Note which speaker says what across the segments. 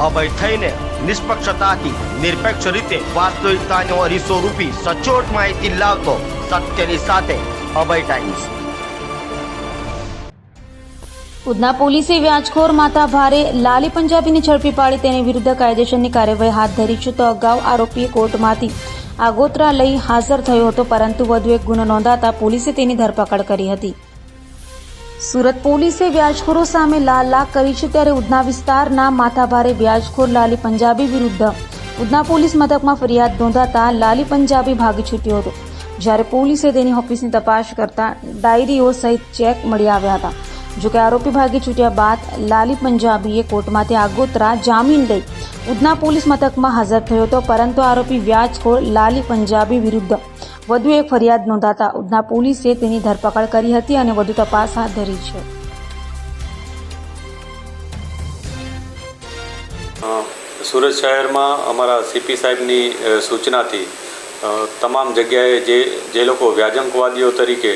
Speaker 1: અભય થઈને નિષ્પક્ષતાથી નિરપેક્ષ રીતે વાસ્તવિકતાનો અરીસો રૂપી સચોટ માહિતી લાવતો સત્યની સાથે અભય ટાઈમ્સ।
Speaker 2: ઉધના પોલીસે વ્યાજખોર માથા ભારે લાલી પંજાબીને ઝડપી પાડી તેની વિરુદ્ધ કાયદેસરની કાર્યવાહી હાથ ધરી છે। તો અગાઉ આરોપીએ કોર્ટમાંથી આગોતરા લઈ હાજર થયો હતો, પરંતુ વધુ એક ગુનો નોંધાતા પોલીસે તેની ધરપકડ કરી હતી। સુરત પોલીસે વ્યાજખોરો સામે લાખ કરી છે, ત્યારે ઉધના વિસ્તારના માથાભારે વ્યાજખોર લાલી પંજાબી વિરુદ્ધ ઉધના પોલીસ મથકમાં ફરિયાદ નોંધાતા લાલી પંજાબી ભાગી છૂટ્યો હતો, જ્યારે પોલીસે તેની ઓફિસની તપાસ કરતા ડાયરીઓ સહિત ચેક મળી આવ્યા હતા। જોકે આરોપી ભાગી છૂટ્યા બાદ લાલી પંજાબીએ કોર્ટમાંથી આગોતરા જામીન લઈ ઉધના પોલીસ મથકમાં હાજર થયો હતો, પરંતુ આરોપી વ્યાજખોર લાલી પંજાબી વિરુદ્ધ વધુ એક ફરિયાદ નોંધાતા ઉધના પોલીસે તેની ધરપકડ કરી હતી અને વધુ તપાસ હાથ ધરી છે।
Speaker 3: સુરત શહેરમાં અમારા સીપી સાહેબની સૂચનાથી તમામ જગ્યાએ જે લોકો વ્યાજંકવાદીઓ તરીકે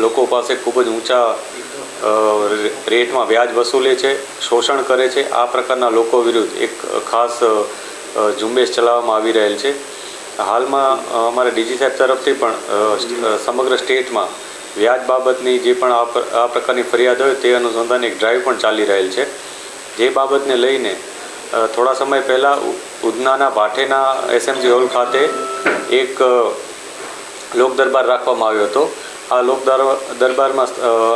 Speaker 3: લોકો પાસે ખૂબ જ ઊંચા રેટમાં વ્યાજ વસૂલે છે, શોષણ કરે છે, આ પ્રકારના લોકો વિરુદ્ધ એક ખાસ ઝુંબેશ ચલાવવામાં આવી રહેલ છે। હાલમાં અમારા ડીજી સાહેબ તરફથી પણ સમગ્ર સ્ટેટમાં વ્યાજ બાબતની જે પણ આ પ્રકારની ફરિયાદ હોય તે અનુસંધાને એક ડ્રાઈવ પણ ચાલી રહેલ છે, જે બાબતને લઈને થોડા સમય પહેલાં ઉધનાના ભાઠેના એસએમસી હોલ ખાતે એક લોક દરબાર રાખવામાં આવ્યો હતો। આ લોક દરબારમાં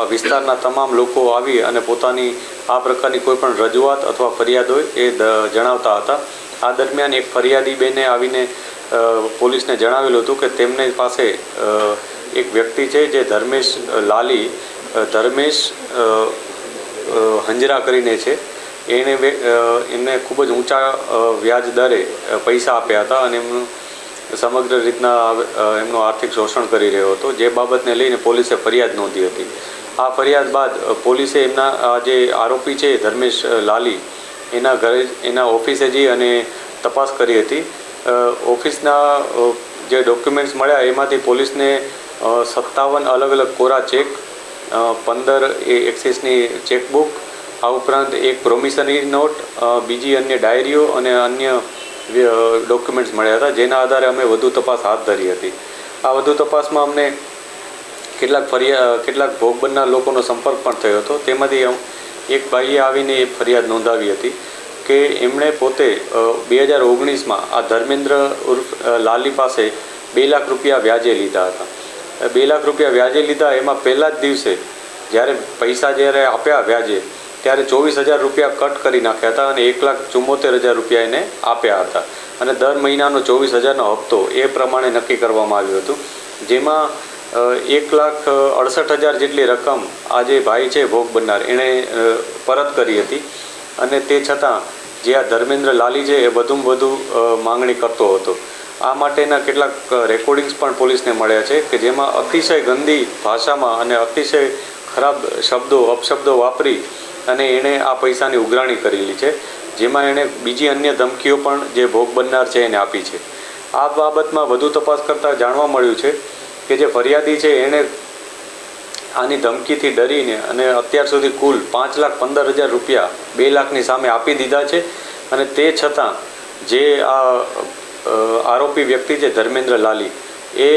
Speaker 3: વિસ્તારના તમામ લોકો આવી અને પોતાની આ પ્રકારની કોઈ પણ રજૂઆત અથવા ફરિયાદ હોય એ જણાવતા હતા। આ દરમિયાન એક ફરિયાદી બેને આવીને પોલીસને જણાવેલું હતું કે તેમની પાસે એક વ્યક્તિ છે જે ધર્મેશ હંજરા કરીને છે, એમને ખૂબ જ ઊંચા વ્યાજ દરે પૈસા આપ્યા હતા અને એમનું સમગ્ર રીતના એમનું આર્થિક શોષણ કરી રહ્યો હતો, જે બાબતને લઈને પોલીસે ફરિયાદ નોંધી હતી। આ ફરિયાદ બાદ પોલીસે એમના જે આરોપી છે ધર્મેશ લાલી એના ઘરે એના ઓફિસે જઈ અને તપાસ કરી હતી। ઓફિસના જે ડોક્યુમેન્ટ્સ મળ્યા એમાંથી પોલીસને 57 અલગ અલગ કોરા ચેક, 15 એક્સિસની ચેકબુક, આ ઉપરાંત એક પ્રોમિસરી નોટ, બીજી અન્ય ડાયરીઓ અને અન્ય ડોક્યુમેન્ટ્સ મળ્યા હતા, જેના આધારે અમે વધુ તપાસ હાથ ધરી હતી। આ વધુ તપાસમાં અમને કેટલાક ભોગ બનનાર લોકોનો સંપર્ક પણ થયો હતો। તેમાંથી એક ભાઈએ આવીને એ ફરિયાદ નોંધાવી હતી કે એમણે પોતે 2019માં આ ધર્મેન્દ્ર ઉર્ફ લાલી પાસે 2 લાખ રૂપિયા વ્યાજે લીધા હતા। 2 લાખ રૂપિયા વ્યાજે લીધા, એમાં પહેલા જ દિવસે જ્યારે આપ્યા વ્યાજે ત્યારે 24,000 રૂપિયા કટ કરી નાખ્યા હતા અને 1,74,000 રૂપિયા એને આપ્યા હતા અને દર મહિનાનો 24,000નો હપ્તો એ પ્રમાણે નક્કી કરવામાં આવ્યું હતું, જેમાં 1,68,000 જેટલી રકમ આ જે ભાઈ છે ભોગ બનનાર એણે પરત કરી હતી અને તે છતાં જે આ ધર્મેન્દ્ર લાલી છે એ વધુમાં વધુ માંગણી કરતો હતો। આ માટેના કેટલાક રેકોર્ડિંગ્સ પણ પોલીસને મળ્યા છે કે જેમાં અતિશય ગંદી ભાષામાં અને અતિશય ખરાબ અપશબ્દો વાપરી અને એણે આ પૈસાની ઉઘરાણી કરેલી છે, જેમાં એણે બીજી અન્ય ધમકીઓ પણ જે ભોગ બનનાર છે એને આપી છે। આ બાબતમાં વધુ તપાસ કરતાં જાણવા મળ્યું છે કે જે ફરિયાદી છે એણે આની ધમકીથી ડરીને અને અત્યાર સુધી કુલ 5,15,000 રૂપિયા 2 લાખની સામે આપી દીધા છે અને તે છતાં જે આ આરોપી વ્યક્તિ છે ધર્મેન્દ્ર લાલી એ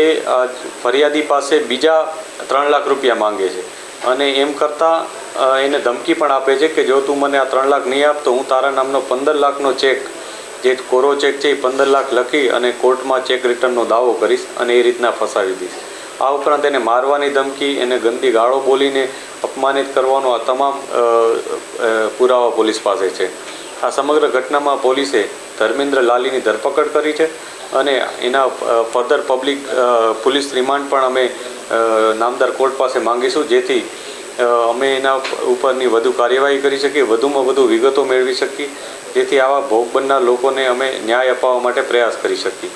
Speaker 3: ફરિયાદી પાસે બીજા 3 લાખ રૂપિયા માંગે છે અને એમ કરતાં એને ધમકી પણ આપે છે કે જો તું મને આ 3 લાખ નહીં આપ તો હું તારા નામનો 15 લાખનો ચેક, જે કોરો ચેક છે એ 15 લાખ લખી અને કોર્ટમાં ચેક રિટર્નનો દાવો કરીશ અને એ રીતના ફસાવી દઈશ। આ ઉપરાંત એને મારવાની ધમકી, એને ગંદી ગાળો બોલીને અપમાનિત કરવાનો આ તમામ પુરાવા પોલીસ પાસે છે। આ સમગ્ર ઘટનામાં પોલીસે ધર્મેન્દ્ર લાલીની ધરપકડ કરી છે અને એના ફર્ધર પોલીસ રિમાન્ડ પણ અમે નામદાર કોર્ટ પાસે માંગીશું, જેથી અમે એના ઉપરની વધુ કાર્યવાહી કરી શકીએ, વધુમાં વધુ વિગતો મેળવી શકીએ, જેથી આવા ભોગ બનનાર લોકોને અમે ન્યાય અપાવવા માટે પ્રયાસ કરી શકીએ।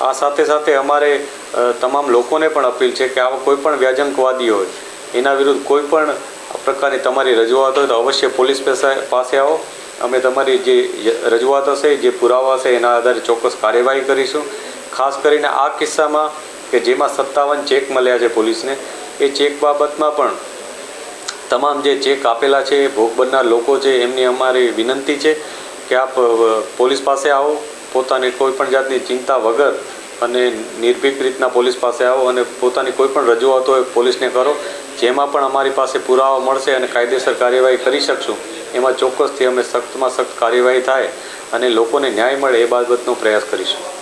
Speaker 3: આ સાથે સાથે અમારે તમામ લોકોને પણ અપીલ છે કે આવા કોઈ પણ વ્યાજંકવાદી હોય એના વિરુદ્ધ કોઈ પણ પ્રકારની તમારી રજૂઆત હોય તો અવશ્ય પોલીસ પાસે આવો। અમે તમારી જે રજૂઆત હશે, જે પુરાવા હશે એના આધારે ચોક્કસ કાર્યવાહી કરીશું। ખાસ કરીને આ કિસ્સામાં કે જેમાં 57 ચેક મળ્યા છે પોલીસને, એ ચેક બાબતમાં પણ તમામ જે ચેક આપેલા છે ભોગ બનનાર લોકો છે એમની અમારી વિનંતી છે કે આપ પોલીસ પાસે આવો, પોતાની કોઈ પણ જાતની ચિંતા વગર અને નિર્ભીક રીતના પોલીસ પાસે આવો અને પોતાની કોઈ પણ રજૂઆત હોય પોલીસને કરો. જેમાં પણ અમારી પાસે પુરાવા મળશે અને કાયદેસર કાર્યવાહી કરી શકશું એમાં ચોક્કસથી અમે સખ્તમાં સખ્ત કાર્યવાહી થાય અને લોકોને ન્યાય મળે એ બાબતનો પ્રયાસ કરીશું.